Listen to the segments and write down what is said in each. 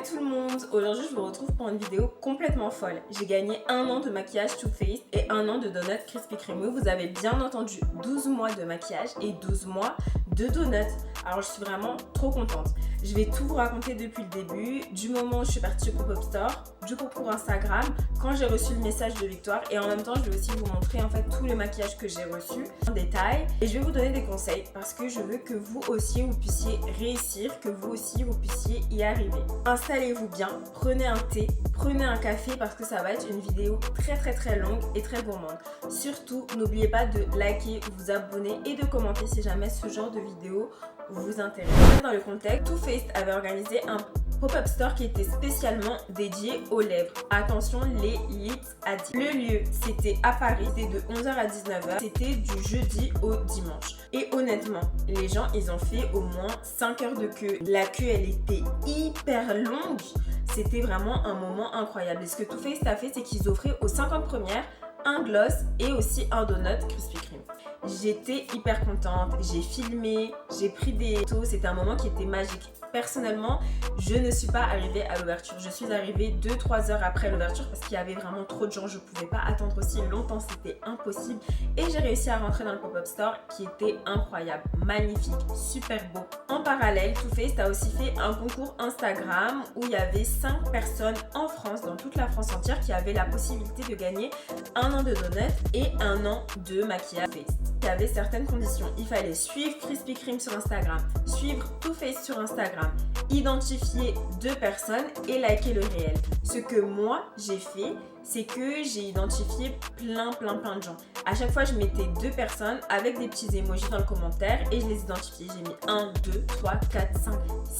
tout le monde, aujourd'hui je vous retrouve pour une vidéo complètement folle. J'ai gagné 1 an de maquillage Too Faced et 1 an de donuts Krispy Kreme. Vous avez bien entendu 12 mois de maquillage et 12 mois de donuts. Alors je suis vraiment trop contente. Je vais tout vous raconter depuis le début, du moment où je suis partie au pop-up store, du concours Instagram, quand j'ai reçu le message de victoire et en même temps je vais aussi vous montrer en fait tout le maquillage que j'ai reçu en détail et je vais vous donner des conseils parce que je veux que vous aussi vous puissiez réussir, que vous aussi vous puissiez y arriver. Installez-vous bien, prenez un thé, prenez un café parce que ça va être une vidéo très longue et très gourmande. Surtout, n'oubliez pas de liker, vous abonner et de commenter si jamais ce genre de vidéo vous intéresse. Dans le contexte, Too Faced avait organisé un pop-up store qui était spécialement dédié aux lèvres. Attention, les lips addicts. Le lieu, c'était à Paris, c'était de 11h à 19h, c'était du jeudi au dimanche. Et honnêtement, les gens, ils ont fait au moins 5 heures de queue. La queue, elle était hyper longue. C'était vraiment un moment incroyable. Et ce que Too Faced a fait, c'est qu'ils offraient aux 50 premières un gloss et aussi un donut Krispy Kreme. J'étais hyper contente, j'ai filmé, j'ai pris des photos, c'était un moment qui était magique. Personnellement, je ne suis pas arrivée à l'ouverture. Je suis arrivée 2-3 heures après l'ouverture parce qu'il y avait vraiment trop de gens. Je ne pouvais pas attendre aussi longtemps, c'était impossible. Et j'ai réussi à rentrer dans le pop-up store qui était incroyable, magnifique, super beau. En parallèle, Too Faced a aussi fait un concours Instagram où il y avait 5 personnes en France, dans toute la France entière, qui avaient la possibilité de gagner 1 an de donuts et 1 an de maquillage Faced. Il y avait certaines conditions. Il fallait suivre Krispy Kreme sur Instagram, suivre Too Faced sur Instagram, identifier 2 personnes et liker le réel. Ce que moi j'ai fait, c'est que j'ai identifié plein de gens. À chaque fois, je mettais 2 personnes avec des petits emojis dans le commentaire et je les identifiais. J'ai mis 1, 2, 3, 4, 5,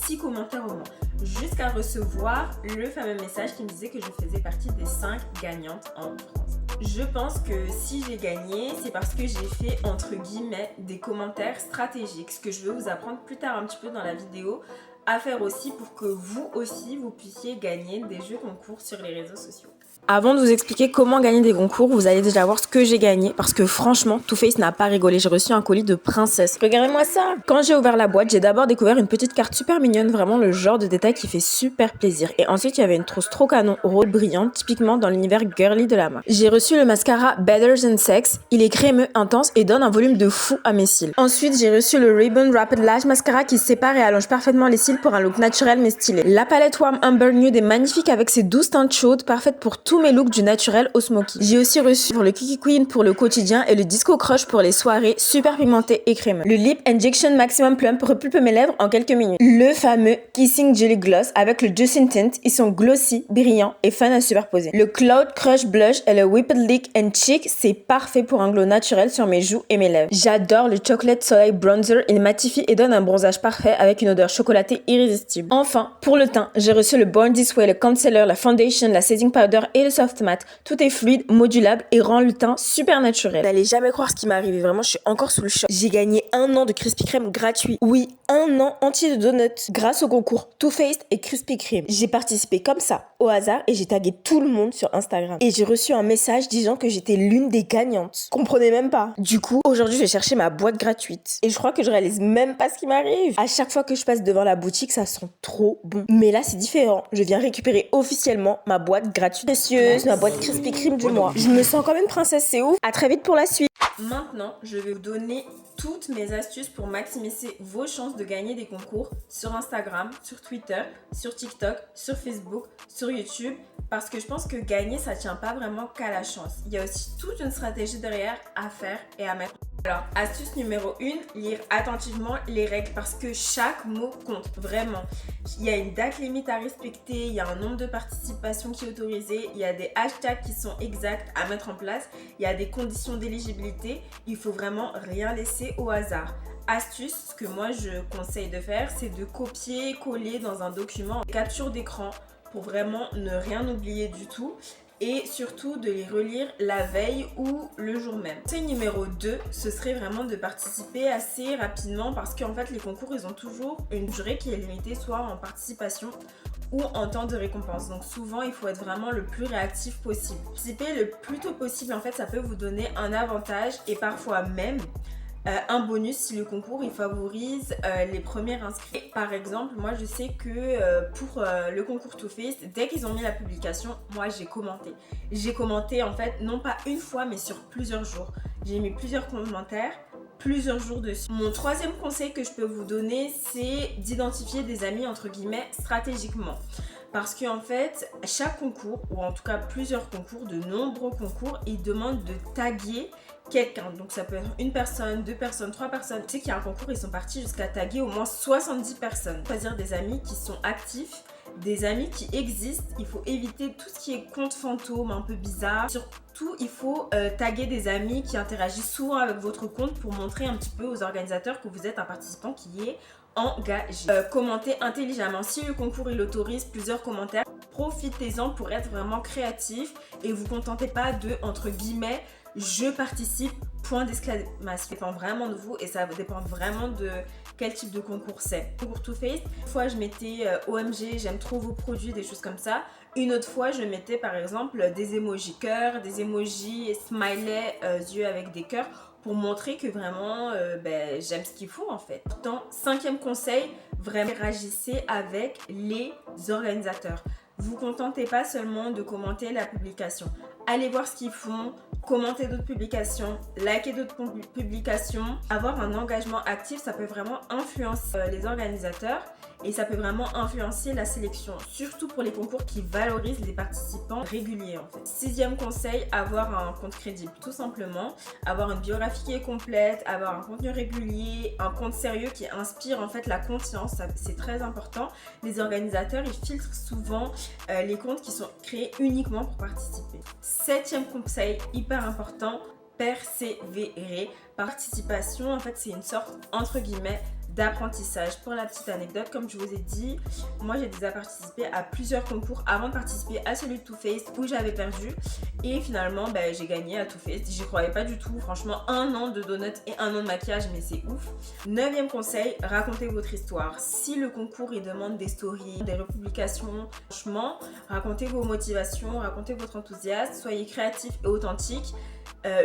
6 commentaires au moins. Jusqu'à recevoir le fameux message qui me disait que je faisais partie des 5 gagnantes en France. Je pense que si j'ai gagné, c'est parce que j'ai fait entre guillemets des commentaires stratégiques. Ce que je veux vous apprendre plus tard un petit peu dans la vidéo à faire aussi pour que vous aussi vous puissiez gagner des jeux concours sur les réseaux sociaux. Avant de vous expliquer comment gagner des concours, vous allez déjà voir ce que j'ai gagné parce que franchement, Too Faced n'a pas rigolé. J'ai reçu un colis de princesse. Regardez-moi ça! Quand j'ai ouvert la boîte, j'ai d'abord découvert une petite carte super mignonne, vraiment le genre de détail qui fait super plaisir. Et ensuite, il y avait une trousse trop canon rose brillante, typiquement dans l'univers girly de la marque. J'ai reçu le mascara Better Than Sex. Il est crémeux, intense et donne un volume de fou à mes cils. Ensuite, j'ai reçu le Ribbon Rapid Lash Mascara qui sépare et allonge parfaitement les cils pour un look naturel mais stylé. La palette Warm Amber Nude est magnifique avec ses 12 teintes chaudes, parfaite pour tous mes looks du naturel au smoky. J'ai aussi reçu pour le Kiki Queen pour le quotidien et le Disco Crush pour les soirées, super pigmenté et crémeux. Le Lip Injection Maximum Plump repulpe mes lèvres en quelques minutes. Le fameux Kissing Jelly Gloss avec le Justin Tint, ils sont glossy, brillants et fun à superposer. Le Cloud Crush Blush et le Whipped Lick and Cheek, c'est parfait pour un glow naturel sur mes joues et mes lèvres. J'adore le Chocolate Soleil Bronzer, il matifie et donne un bronzage parfait avec une odeur chocolatée irrésistible. Enfin, pour le teint, j'ai reçu le Born This Way, le Concealer, la Foundation, la Setting Powder et le Soft Matte. Tout est fluide, modulable et rend le teint super naturel. Vous n'allez jamais croire ce qui m'est arrivé, vraiment je suis encore sous le choc. J'ai gagné 1 an de Krispy Kreme gratuit. Oui, 1 an entier de donuts grâce au concours Too Faced et Krispy Kreme. J'ai participé comme ça, au hasard, et j'ai tagué tout le monde sur Instagram. Et j'ai reçu un message disant que j'étais l'une des gagnantes. Comprenez même pas. Du coup, aujourd'hui je vais chercher ma boîte gratuite. Et je crois que je réalise même pas ce qui m'arrive. À chaque fois que je passe devant la boutique, ça sent trop bon. Mais là c'est différent. Je viens récupérer officiellement ma boîte gratuite. Précieuse, ma boîte Krispy Kreme du mois. Je me sens comme une princesse, c'est ouf. À très vite pour la suite. Maintenant, je vais vous donner toutes mes astuces pour maximiser vos chances de gagner des concours sur Instagram, sur Twitter, sur TikTok, sur Facebook, sur YouTube. Parce que je pense que gagner, ça tient pas vraiment qu'à la chance. Il y a aussi toute une stratégie derrière à faire et à mettre. Alors, astuce numéro 1, lire attentivement les règles parce que chaque mot compte, vraiment. Il y a une date limite à respecter, il y a un nombre de participations qui est autorisé, il y a des hashtags qui sont exacts à mettre en place, il y a des conditions d'éligibilité, il faut vraiment rien laisser au hasard. Astuce, ce que moi je conseille de faire, c'est de copier-coller dans un document en capture d'écran pour vraiment ne rien oublier du tout. Et surtout de les relire la veille ou le jour même. Conseil numéro 2, ce serait vraiment de participer assez rapidement parce qu'en fait les concours ils ont toujours une durée qui est limitée soit en participation ou en temps de récompense. Donc souvent il faut être vraiment le plus réactif possible. Participer le plus tôt possible en fait ça peut vous donner un avantage et parfois même un bonus si le concours il favorise les premiers inscrits. Par exemple, moi je sais que pour le concours Too Faced, dès qu'ils ont mis la publication, moi j'ai commenté. J'ai commenté en fait non pas une fois mais sur plusieurs jours. J'ai mis plusieurs commentaires, plusieurs jours dessus. Mon troisième conseil que je peux vous donner, c'est d'identifier des amis entre guillemets stratégiquement. Parce qu'en fait, chaque concours, ou en tout cas plusieurs concours, de nombreux concours, ils demandent de taguer quelqu'un. Donc ça peut être une personne, deux personnes, trois personnes. Tu sais qu'il y a un concours, ils sont partis jusqu'à taguer au moins 70 personnes. Choisir des amis qui sont actifs, des amis qui existent. Il faut éviter tout ce qui est compte fantôme, un peu bizarre. Surtout, il faut taguer des amis qui interagissent souvent avec votre compte pour montrer un petit peu aux organisateurs que vous êtes un participant qui est engagé. Commentez intelligemment. Si le concours il autorise plusieurs commentaires, profitez-en pour être vraiment créatif et vous contentez pas de entre guillemets je participe point d'exclamation. Ça dépend vraiment de vous et ça dépend vraiment de quel type de concours c'est. Concours Too Faced, une fois je mettais OMG, j'aime trop vos produits, des choses comme ça. Une autre fois je mettais par exemple des emojis cœur, des emojis smiley, yeux avec des cœurs pour montrer que vraiment j'aime ce qu'ils font en fait. Cinquième conseil, vraiment réagissez avec les organisateurs. Vous contentez pas seulement de commenter la publication. Allez voir ce qu'ils font, commenter d'autres publications, liker d'autres publications. Avoir un engagement actif, ça peut vraiment influencer les organisateurs et ça peut vraiment influencer la sélection, surtout pour les concours qui valorisent les participants réguliers en fait. Sixième conseil, avoir un compte crédible, tout simplement. Avoir une biographie qui est complète, avoir un contenu régulier, un compte sérieux qui inspire en fait la confiance, c'est très important. Les organisateurs, ils filtrent souvent les comptes qui sont créés uniquement pour participer. Septième conseil, hyper important, persévérer. Participation, en fait, c'est une sorte, entre guillemets, d'apprentissage. Pour la petite anecdote, comme je vous ai dit, moi j'ai déjà participé à plusieurs concours avant de participer à celui de Too Faced où j'avais perdu et finalement j'ai gagné à Too Faced. J'y croyais pas du tout, franchement 1 an de donuts et 1 an de maquillage, mais c'est ouf. Neuvième conseil, racontez votre histoire. Si le concours il demande des stories, des republications, franchement racontez vos motivations, racontez votre enthousiasme, soyez créatif et authentique.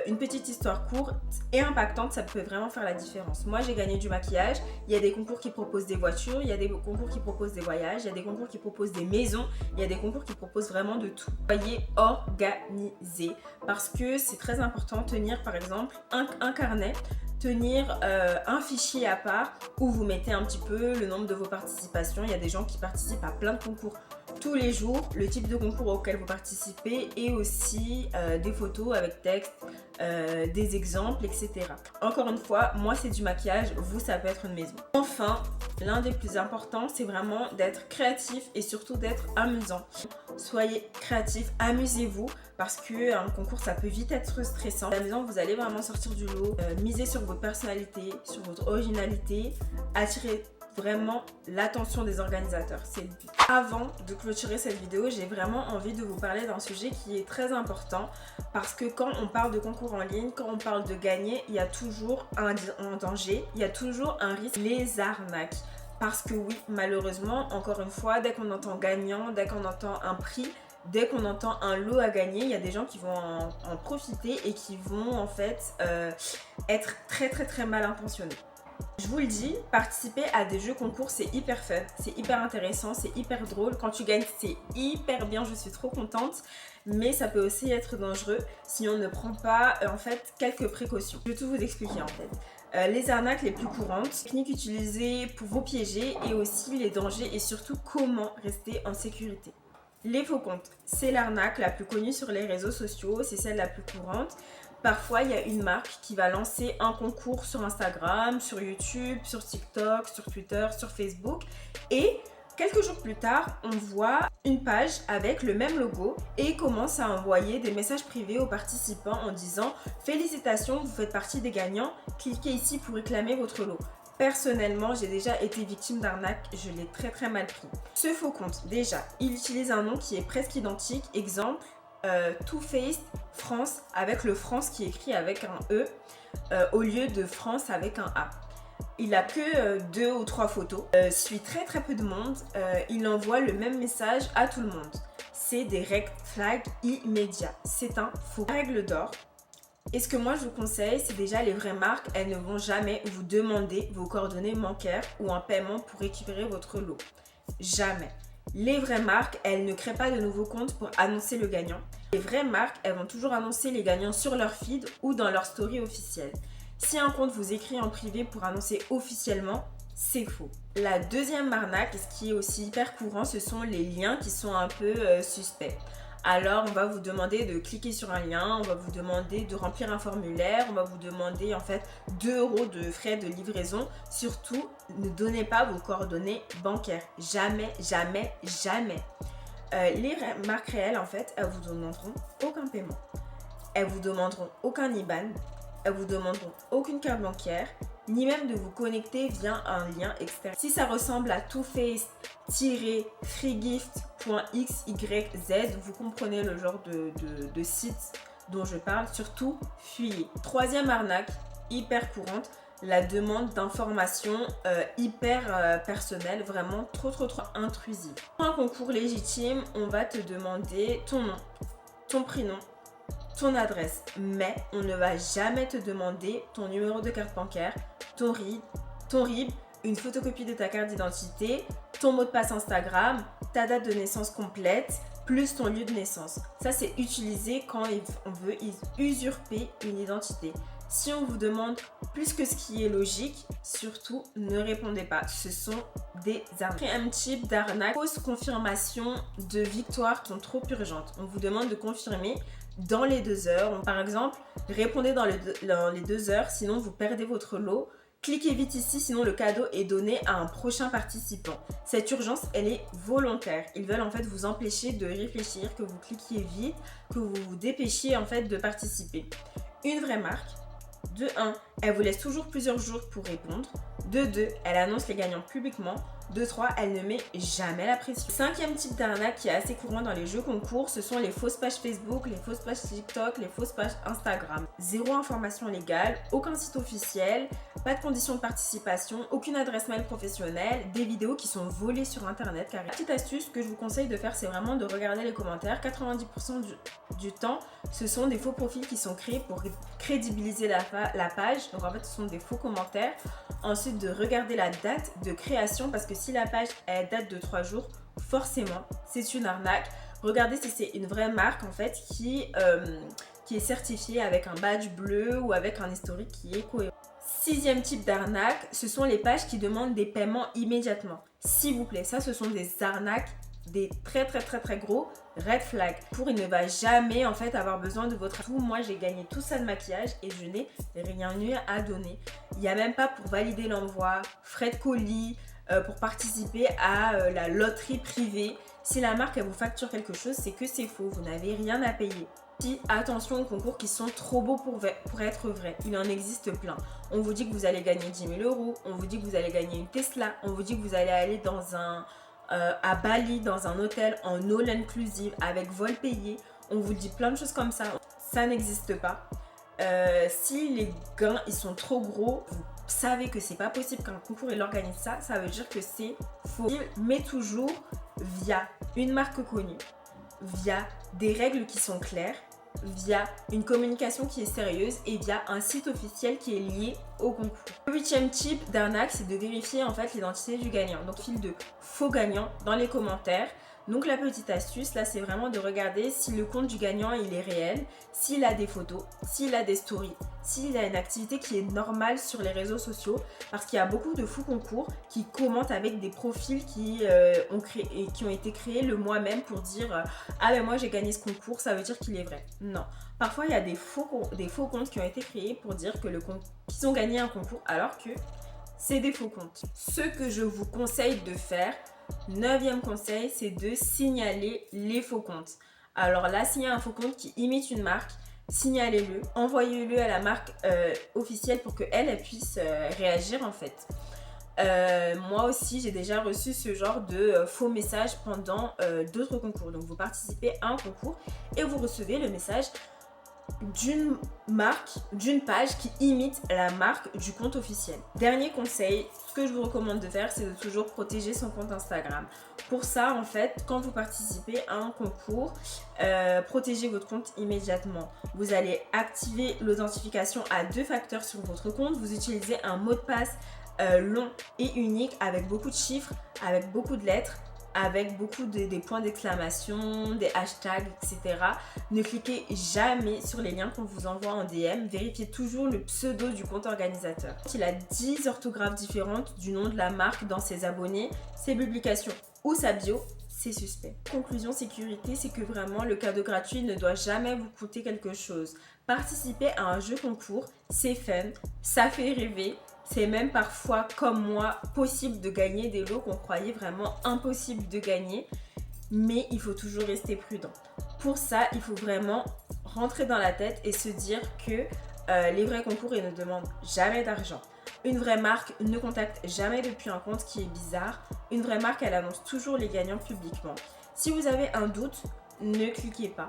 Une petite histoire courte et impactante, ça peut vraiment faire la différence. Moi j'ai gagné du maquillage, il y a des concours qui proposent des voitures, il y a des concours qui proposent des voyages, il y a des concours qui proposent des maisons, il y a des concours qui proposent vraiment de tout. Soyez organisé parce que c'est très important de tenir par exemple un carnet, tenir un fichier à part où vous mettez un petit peu le nombre de vos participations. Il y a des gens qui participent à plein de concours tous les jours, le type de concours auquel vous participez et aussi des photos avec texte, des exemples, etc. Encore une fois, moi c'est du maquillage, vous ça peut être une maison. Enfin, l'un des plus importants, c'est vraiment d'être créatif et surtout d'être amusant. Soyez créatif, amusez-vous parce qu'un concours ça peut vite être stressant. À la maison, vous allez vraiment sortir du lot, miser sur votre personnalité, sur votre originalité, attirer vraiment l'attention des organisateurs, c'est le but. Avant de clôturer cette vidéo, j'ai vraiment envie de vous parler d'un sujet qui est très important parce que quand on parle de concours en ligne, quand on parle de gagner, il y a toujours un danger, il y a toujours un risque, les arnaques. Parce que oui, malheureusement, encore une fois, dès qu'on entend gagnant, dès qu'on entend un prix, dès qu'on entend un lot à gagner, il y a des gens qui vont en profiter et qui vont en fait être très mal intentionnés. Je vous le dis, participer à des jeux concours, c'est hyper fun, c'est hyper intéressant, c'est hyper drôle. Quand tu gagnes, c'est hyper bien, je suis trop contente. Mais ça peut aussi être dangereux si on ne prend pas en fait quelques précautions. Je vais tout vous expliquer en fait. Les arnaques les plus courantes, techniques utilisées pour vous piéger et aussi les dangers et surtout comment rester en sécurité. Les faux comptes, c'est l'arnaque la plus connue sur les réseaux sociaux, c'est celle la plus courante. Parfois, il y a une marque qui va lancer un concours sur Instagram, sur YouTube, sur TikTok, sur Twitter, sur Facebook. Et quelques jours plus tard, on voit une page avec le même logo et commence à envoyer des messages privés aux participants en disant « Félicitations, vous faites partie des gagnants, cliquez ici pour réclamer votre lot ». Personnellement, j'ai déjà été victime d'arnaque, je l'ai très mal pris. Ce faux compte, déjà, il utilise un nom qui est presque identique. Exemple, Too Faced France avec le France qui est écrit avec un E au lieu de France avec un A. Il a que 2 ou 3 photos, suit très peu de monde, il envoie le même message à tout le monde. C'est des red flags immédiats, c'est un faux. Règle d'or, Et ce que moi je vous conseille, c'est déjà les vraies marques, elles ne vont jamais vous demander vos coordonnées bancaires ou un paiement pour récupérer votre lot. Jamais. Les vraies marques, elles ne créent pas de nouveaux comptes pour annoncer le gagnant. Les vraies marques, elles vont toujours annoncer les gagnants sur leur feed ou dans leur story officielle. Si un compte vous écrit en privé pour annoncer officiellement, c'est faux. La deuxième arnaque, et ce qui est aussi hyper courant, ce sont les liens qui sont un peu suspects. Alors, on va vous demander de cliquer sur un lien, on va vous demander de remplir un formulaire, on va vous demander en fait 2 € de frais de livraison. Surtout, ne donnez pas vos coordonnées bancaires. Jamais, jamais, jamais. Les marques réelles, en fait, elles vous demanderont aucun paiement. Elles vous demanderont aucun IBAN. Elles vous demanderont aucune carte bancaire, ni même de vous connecter via un lien externe. Si ça ressemble à toofaced-freegift.xyz, vous comprenez le genre de site dont je parle, surtout fuyez. Troisième arnaque, hyper courante, la demande d'informations hyper personnelles, vraiment trop intrusive. Pour un concours légitime, on va te demander ton nom, ton prénom, ton adresse, mais on ne va jamais te demander ton numéro de carte bancaire, ton RIB, une photocopie de ta carte d'identité, ton mot de passe Instagram, ta date de naissance complète, plus ton lieu de naissance. Ça, c'est utilisé quand on veut usurper une identité. Si on vous demande plus que ce qui est logique, surtout ne répondez pas. Ce sont des arnaques. Un type d'arnaque, fausse confirmation de victoire sont trop urgentes. On vous demande de confirmer dans les 2 heures. Par exemple, répondez dans les 2 heures, sinon vous perdez votre lot. Cliquez vite ici, sinon le cadeau est donné à un prochain participant. Cette urgence, elle est volontaire. Ils veulent en fait vous empêcher de réfléchir, que vous cliquiez vite, que vous vous dépêchiez en fait de participer. Une vraie marque. De 1, elle vous laisse toujours plusieurs jours pour répondre. De 2, elle annonce les gagnants publiquement. De 3, elle ne met jamais la pression. Cinquième type d'arnaque qui est assez courant dans les jeux concours, ce sont les fausses pages Facebook, les fausses pages TikTok, les fausses pages Instagram. Zéro information légale, aucun site officiel, pas de conditions de participation, aucune adresse mail professionnelle, des vidéos qui sont volées sur internet. Car la petite astuce que je vous conseille de faire, c'est vraiment de regarder les commentaires. 90% du temps, ce sont des faux profils qui sont créés pour crédibiliser la page. Donc en fait, ce sont des faux commentaires. Ensuite, de regarder la date de création, parce que si la page elle date de 3 jours, forcément, c'est une arnaque. Regardez si c'est une vraie marque en fait qui est certifiée avec un badge bleu ou avec un historique qui est cohérent. Sixième type d'arnaque, ce sont les pages qui demandent des paiements immédiatement. S'il vous plaît, ça ce sont des arnaques, des très gros red flags. Il ne va jamais en fait avoir besoin de votre atout. Moi j'ai gagné tout ça de maquillage et je n'ai rien eu à donner. Il n'y a même pas pour valider l'envoi, frais de colis, pour participer à la loterie privée. Si la marque elle vous facture quelque chose, c'est que c'est faux, vous n'avez rien à payer. Si, attention aux concours qui sont trop beaux pour être vrais, il en existe plein. On vous dit que vous allez gagner 10 000 €, on vous dit que vous allez gagner une Tesla, on vous dit que vous allez aller à Bali dans un hôtel en all inclusive avec vol payé. On vous dit plein de choses comme ça. Ça n'existe pas. Si les gains ils sont trop gros, vous savez que c'est pas possible qu'un concours il organise ça. Ça veut dire que c'est faux. Mais toujours via une marque connue, via des règles qui sont claires, via une communication qui est sérieuse et via un site officiel qui est lié au concours. Le 8e type d'arnaque, c'est de vérifier en fait l'identité du gagnant. Donc fil de faux gagnant dans les commentaires. Donc la petite astuce là, c'est vraiment de regarder si le compte du gagnant il est réel, s'il a des photos, s'il a des stories, s'il a une activité qui est normale sur les réseaux sociaux, parce qu'il y a beaucoup de faux concours qui commentent avec des profils qui ont été créés le mois même pour dire ah ben moi j'ai gagné ce concours, ça veut dire qu'il est vrai. Non, parfois il y a des faux comptes qui ont été créés pour dire qu'ils ont gagné un concours alors que c'est des faux comptes. Ce que je vous conseille de faire, 9e conseil, c'est de signaler les faux comptes. Alors là, s'il y a un faux compte qui imite une marque, signalez-le, envoyez-le à la marque officielle pour qu'elle puisse réagir en fait. Moi aussi, j'ai déjà reçu ce genre de faux messages pendant d'autres concours. Donc vous participez à un concours et vous recevez le message d'une page qui imite la marque du compte officiel. Dernier conseil, ce que je vous recommande de faire, c'est de toujours protéger son compte Instagram. Pour ça, en fait, quand vous participez à un concours, protégez votre compte immédiatement. Vous allez activer l'authentification à 2 facteurs sur votre compte. Vous utilisez un mot de passe long et unique avec beaucoup de chiffres, avec beaucoup de lettres, avec beaucoup des points d'exclamation, des hashtags, etc. Ne cliquez jamais sur les liens qu'on vous envoie en DM. Vérifiez toujours le pseudo du compte organisateur. Il a 10 orthographes différentes du nom de la marque dans ses abonnés, ses publications ou sa bio. C'est suspect. Conclusion sécurité, c'est que vraiment le cadeau gratuit ne doit jamais vous coûter quelque chose. Participer à un jeu concours, c'est fun, ça fait rêver. C'est même parfois, comme moi, possible de gagner des lots qu'on croyait vraiment impossible de gagner. Mais il faut toujours rester prudent. Pour ça, il faut vraiment rentrer dans la tête et se dire que les vrais concours, ils ne demandent jamais d'argent. Une vraie marque ne contacte jamais depuis un compte qui est bizarre. Une vraie marque, elle annonce toujours les gagnants publiquement. Si vous avez un doute, ne cliquez pas.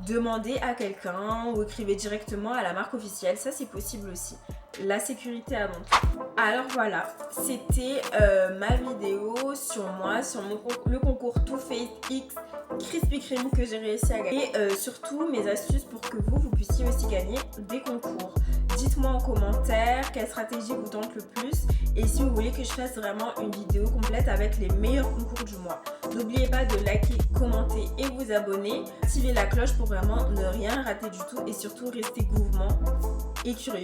Demandez à quelqu'un ou écrivez directement à la marque officielle. Ça, c'est possible aussi. La sécurité avant tout. Alors voilà, c'était ma vidéo sur moi, sur le concours Too Faced X Krispy Kreme que j'ai réussi à gagner. Et surtout mes astuces pour que vous puissiez aussi gagner des concours. Dites-moi en commentaire quelle stratégie vous tente le plus et si vous voulez que je fasse vraiment une vidéo complète avec les meilleurs concours du mois. N'oubliez pas de liker, commenter et vous abonner. Activez la cloche pour vraiment ne rien rater du tout et surtout rester gourmand et curieux.